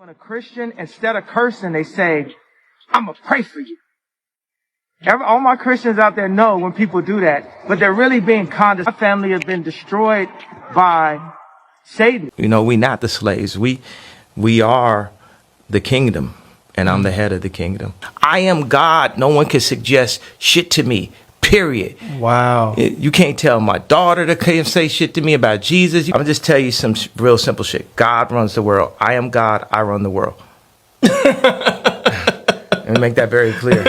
When a Christian, instead of cursing, they say, I'm going to pray for you. All my Christians out there know when people do that, but they're really being condescending. My family has been destroyed by Satan. You know, we not the slaves. We are the kingdom, and I'm the head of the kingdom. I am God. No one can suggest shit to me, period. Wow. You can't tell my daughter to come say shit to me about Jesus. I'm just tell you some real simple shit. God runs the world. I am God. I run the world. And make that very clear.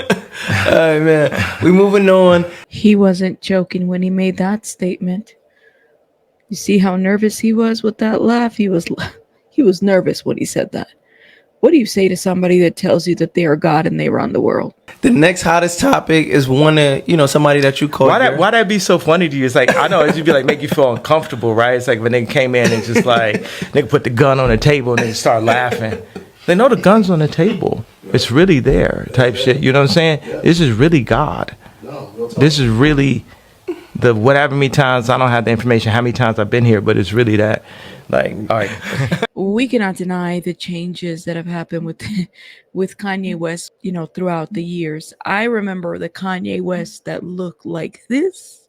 All right, man. We moving on. He wasn't joking when he made that statement. You see how nervous he was with that laugh? He was nervous when he said that. What do you say to somebody that tells you that they are God and they run the world? The next hottest topic is one that, somebody that you call. Why that be so funny to you? It's like, I know, it'd be like, make you feel uncomfortable, right? It's like when they came in and just like, they put the gun on the table and they start laughing. They know the gun's on the table. It's really there type shit. You know what I'm saying? This is really God. This is really what happened many times. I don't have the information how many times I've been here, but it's really that. Like, all right. We cannot deny the changes that have happened with Kanye West, throughout the years. I remember the Kanye West that looked like this.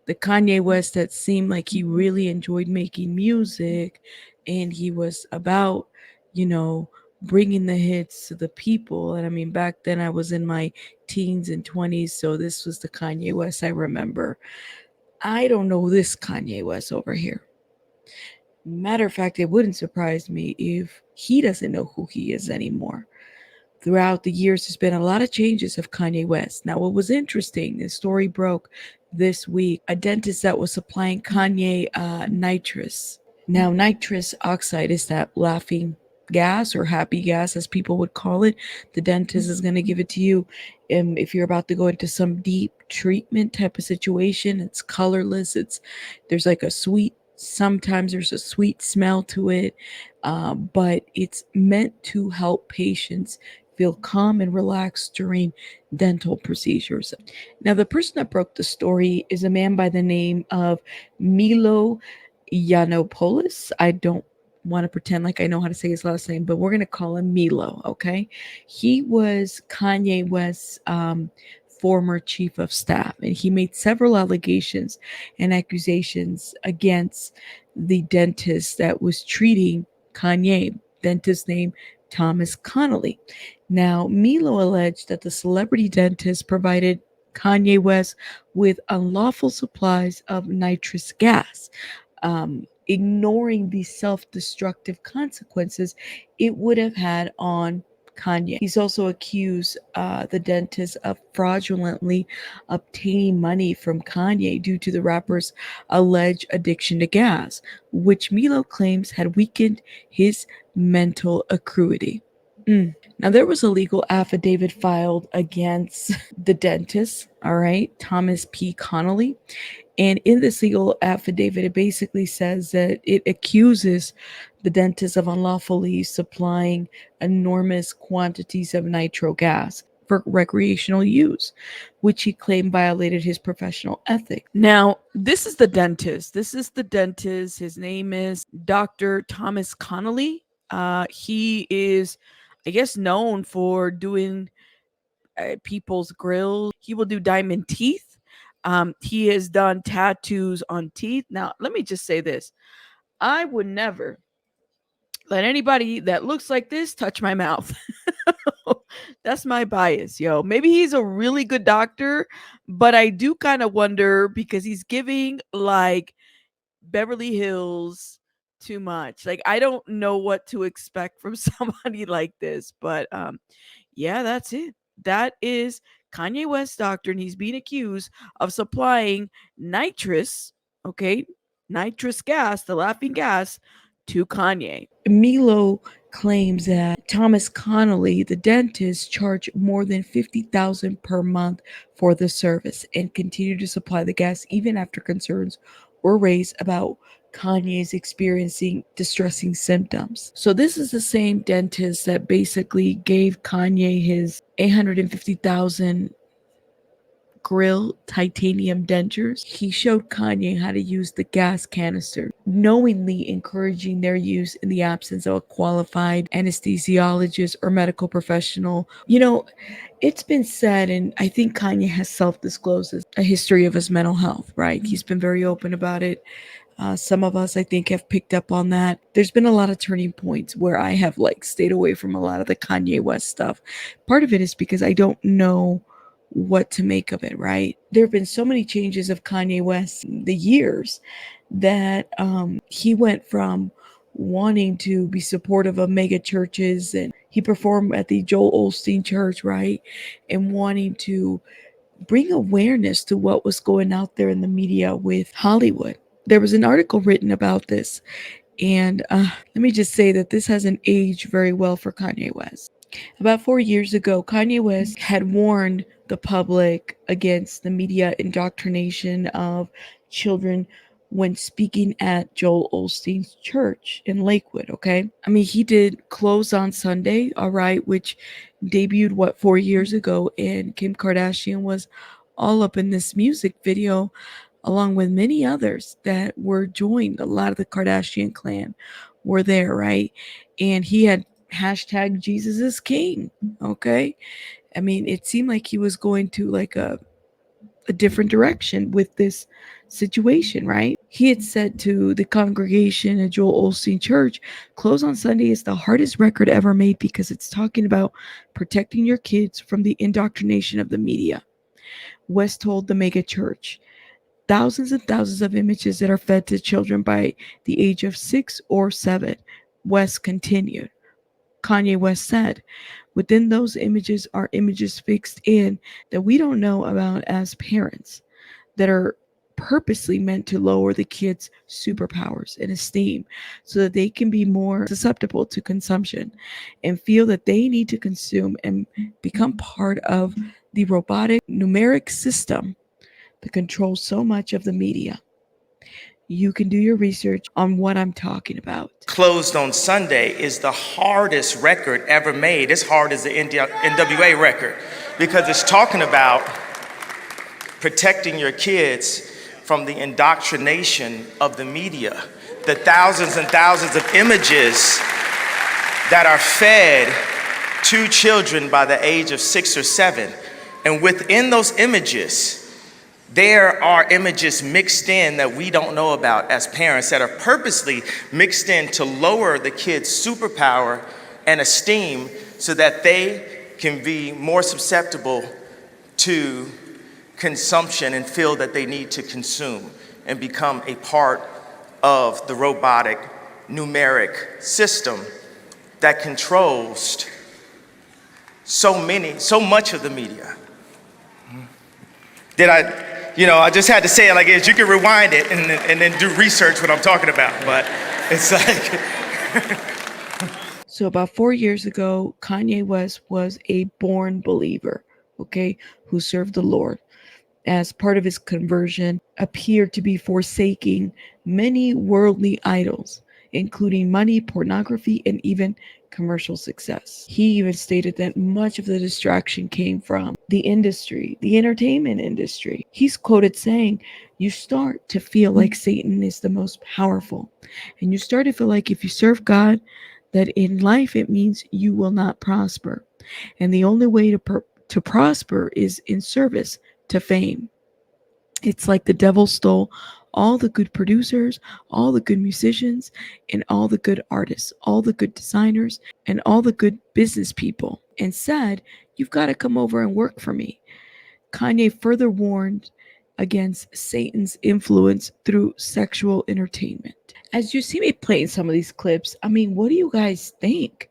The Kanye West that seemed like he really enjoyed making music and he was about, bringing the hits to the people. And I mean, back then I was in my teens and 20s, so this was the Kanye West I remember. I don't know this Kanye West over here. Matter of fact, it wouldn't surprise me if he doesn't know who he is anymore. Throughout the years, there's been a lot of changes of Kanye West. Now, what was interesting, the story broke this week, a dentist that was supplying Kanye Nitrous. Now, nitrous oxide is that laughing gas or happy gas, as people would call it. The dentist is going to give it to you if you're about to go into some deep treatment type of situation. It's colorless. There's like sometimes there's a sweet smell to it, but it's meant to help patients feel calm and relaxed during dental procedures. Now, the person that broke the story is a man by the name of Milo Yiannopoulos. I don't want to pretend like I know how to say his last name, but we're going to call him Milo, okay? He was Kanye West's former chief of staff, and he made several allegations and accusations against the dentist that was treating Kanye, dentist named Thomas Connolly. Now, Milo alleged that the celebrity dentist provided Kanye West with unlawful supplies of nitrous gas, ignoring the self-destructive consequences it would have had on Kanye. He's also accused the dentist of fraudulently obtaining money from Kanye due to the rapper's alleged addiction to gas, which Milo claims had weakened his mental acuity. Now, there was a legal affidavit filed against the dentist, all right, Thomas P. Connolly. And in this legal affidavit, it basically says that it accuses the dentist of unlawfully supplying enormous quantities of nitro gas for recreational use, which he claimed violated his professional ethics. Now, this is the dentist. His name is Dr. Thomas Connolly. He is, I guess, known for doing people's grills. He will do diamond teeth. He has done tattoos on teeth. Now, let me just say this. I would never let anybody that looks like this touch my mouth. That's my bias, yo. Maybe he's a really good doctor, but I do kind of wonder because he's giving like Beverly Hills too much. Like, I don't know what to expect from somebody like this, but yeah, that's it. That is Kanye West doctor, and he's being accused of supplying nitrous, okay, nitrous gas, the laughing gas, to Kanye. Milo claims that Thomas Connolly, the dentist, charged more than $50,000 per month for the service and continued to supply the gas even after concerns were raised about Kanye's experiencing distressing symptoms. So this is the same dentist that basically gave Kanye his $850,000 grill titanium dentures. He showed Kanye how to use the gas canister, knowingly encouraging their use in the absence of a qualified anesthesiologist or medical professional. It's been said, and I think Kanye has self-disclosed a history of his mental health, right? He's been very open about it. Some of us, I think, have picked up on that. There's been a lot of turning points where I have stayed away from a lot of the Kanye West stuff. Part of it is because I don't know what to make of it, right? There have been so many changes of Kanye West the years that he went from wanting to be supportive of mega churches, and he performed at the Joel Osteen church, right? And wanting to bring awareness to what was going out there in the media with Hollywood. There was an article written about this, and let me just say that this hasn't aged very well for Kanye West. About 4 years ago, Kanye West had warned the public against the media indoctrination of children when speaking at Joel Osteen's church in Lakewood, okay? I mean, he did Close on Sunday, all right, which debuted, 4 years ago, and Kim Kardashian was all up in this music video along with many others that were joined. A lot of the Kardashian clan were there, right? And he had hashtag Jesus is King, okay? I mean, it seemed like he was going to a different direction with this situation, right? He had said to the congregation at Joel Osteen Church, Close on Sunday is the hardest record ever made because it's talking about protecting your kids from the indoctrination of the media. West told the mega church, thousands and thousands of images that are fed to children by the age of 6 or 7. West continued. Kanye West said, within those images are images fixed in that we don't know about as parents that are purposely meant to lower the kids' superpowers and esteem so that they can be more susceptible to consumption and feel that they need to consume and become part of the robotic numeric system that controls so much of the media. You can do your research on what I'm talking about. Closed on Sunday is the hardest record ever made. It's hard as the NWA record because it's talking about protecting your kids from the indoctrination of the media. The thousands and thousands of images that are fed to children by the age of 6 or 7. And within those images, there are images mixed in that we don't know about as parents that are purposely mixed in to lower the kids' superpower and esteem so that they can be more susceptible to consumption and feel that they need to consume and become a part of the robotic numeric system that controls so much of the media. I just had to say it like this. You can rewind it and then do research what I'm talking about, but it's like. So about 4 years ago, Kanye West was a born believer, okay, who served the Lord. As part of his conversion, appeared to be forsaking many worldly idols, including money, pornography, and even commercial success. He even stated that much of the distraction came from the industry, the entertainment industry. He's quoted saying, you start to feel like Satan is the most powerful. And you start to feel like if you serve God, that in life it means you will not prosper. And the only way to prosper is in service to fame. It's like the devil stole all the good producers, all the good musicians, and all the good artists, all the good designers, and all the good business people, and said, you've got to come over and work for me. Kanye further warned against Satan's influence through sexual entertainment. As you see me playing some of these clips, I mean, what do you guys think?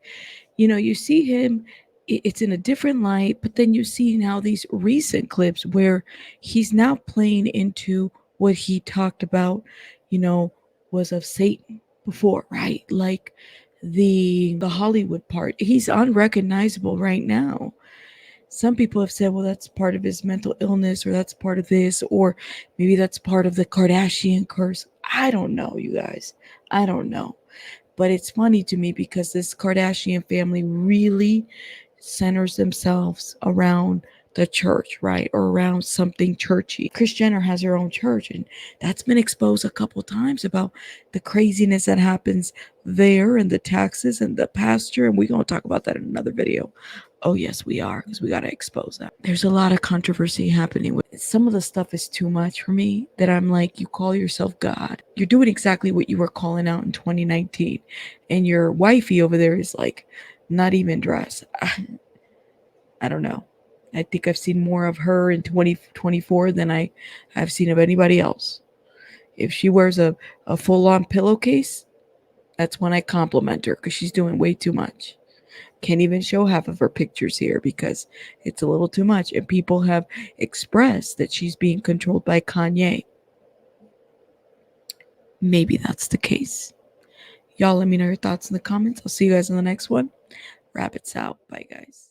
You see him, it's in a different light, but then you see now these recent clips where he's now playing into what he talked about, was of Satan before, right? Like the Hollywood part. He's unrecognizable right now. Some people have said, well, that's part of his mental illness, or that's part of this, or maybe that's part of the Kardashian curse. I don't know, you guys. I don't know. But it's funny to me because this Kardashian family really centers themselves around the church, right? Or around something churchy. Kris Jenner has her own church, and that's been exposed a couple times about the craziness that happens there and the taxes and the pastor. And we're going to talk about that in another video. Oh, yes, we are, because we got to expose that. There's a lot of controversy happening with it. Some of the stuff is too much for me that I'm like, you call yourself God. You're doing exactly what you were calling out in 2019. And your wifey over there is like, not even dressed. I don't know. I think I've seen more of her in 2024 than I've seen of anybody else. If she wears a full-on pillowcase, that's when I compliment her, because she's doing way too much. Can't even show half of her pictures here because it's a little too much. And people have expressed that she's being controlled by Kanye. Maybe that's the case. Y'all let me know your thoughts in the comments. I'll see you guys in the next one. Rabbits out. Bye, guys.